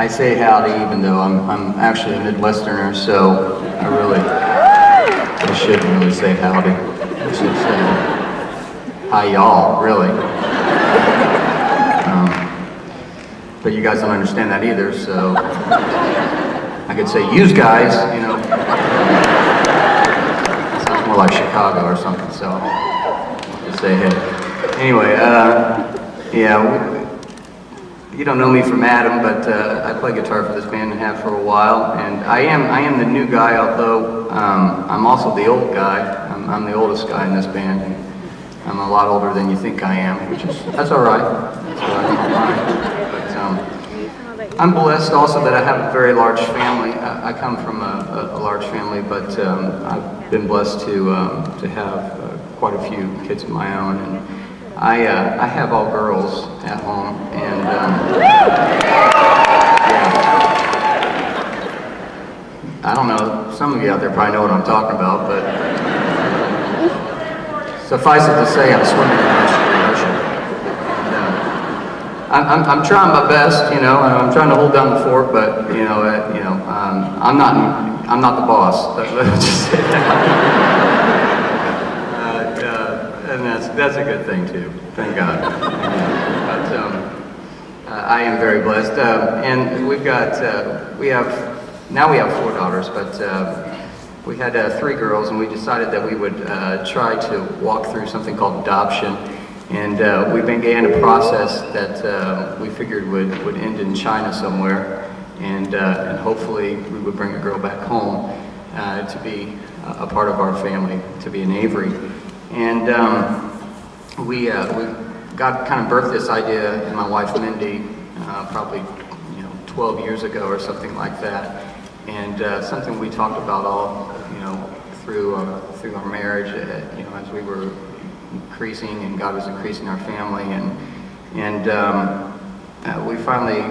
I say howdy even though I'm actually a Midwesterner, so I shouldn't really say howdy. I should say hi y'all, really. But you guys don't understand that either, so I could say yous guys, you know. It sounds more like Chicago or something, so I'll just say hey. Anyway, yeah. You don't know me from Adam, but I play guitar for this band and have for a while. And I am the new guy, although I'm also the old guy. I'm the oldest guy in this band. And I'm a lot older than you think I am, that's all right. That's all right. But I'm blessed also that I have a very large family. I come from a large family, but I've been blessed to have quite a few kids of my own. And I have all girls at home, and yeah. I don't know, some of you out there probably know what I'm talking about, but suffice it to say, I'm swimming in the ocean. And, I'm trying my best, you know, I'm trying to hold down the fort, but I'm not the boss. Let's just say that. And that's a good thing too. Thank God. But I am very blessed, and we have 4 daughters, but we had 3 girls, and we decided that we would try to walk through something called adoption, and we began a process that we figured would end in China somewhere, and hopefully we would bring a girl back home to be a part of our family, to be an Avery. And we got kind of birthed this idea in my wife Mindy probably 12 years ago or something like that, and something we talked about all through our marriage, as we were increasing and God was increasing our family, and we finally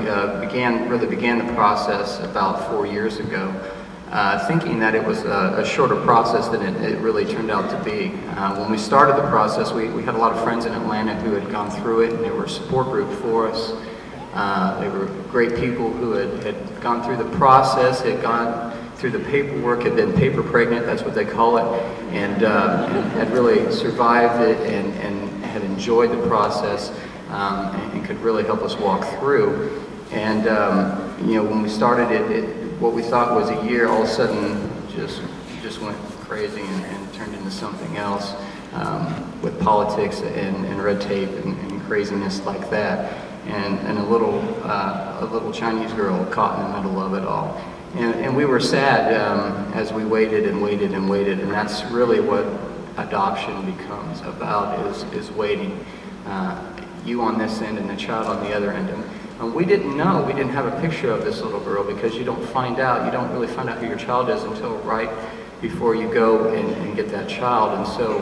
began the process about 4 years ago. Thinking that it was a shorter process than it really turned out to be. When we started the process, we had a lot of friends in Atlanta who had gone through it, and they were a support group for us. They were great people who had gone through the process, had gone through the paperwork, had been paper pregnant, that's what they call it, and had really survived it and had enjoyed the process and could really help us walk through. And when we started it, what we thought was a year, all of a sudden just went crazy and turned into something else with politics and red tape and craziness like that, and a little Chinese girl caught in the middle of it all, and we were sad as we waited and waited and waited, and that's really what adoption becomes about, is waiting. You on this end and the child on the other end. And we didn't know, we didn't have a picture of this little girl, because you don't really find out who your child is until right before you go and get that child. And so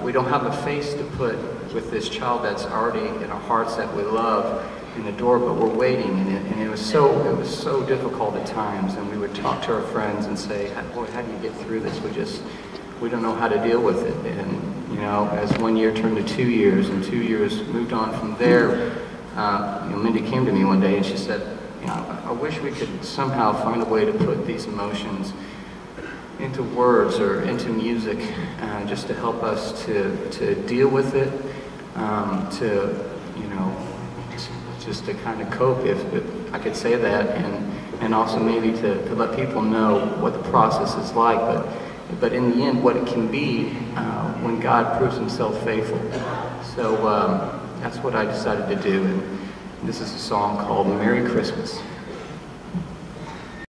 we don't have a face to put with this child that's already in our hearts that we love in the door, but we're waiting. And it was so difficult at times, and we would talk to our friends and say, boy, how do you get through this? We don't know how to deal with it. And as 1 year turned to 2 years, and 2 years moved on from there, Mindy came to me one day and she said, I wish we could somehow find a way to put these emotions into words or into music, just to help us to deal with it, just to kind of cope, if I could say that, and also maybe to let people know what the process is like, but in the end, what it can be when God proves himself faithful. So that's what I decided to do, and this is a song called Merry Christmas.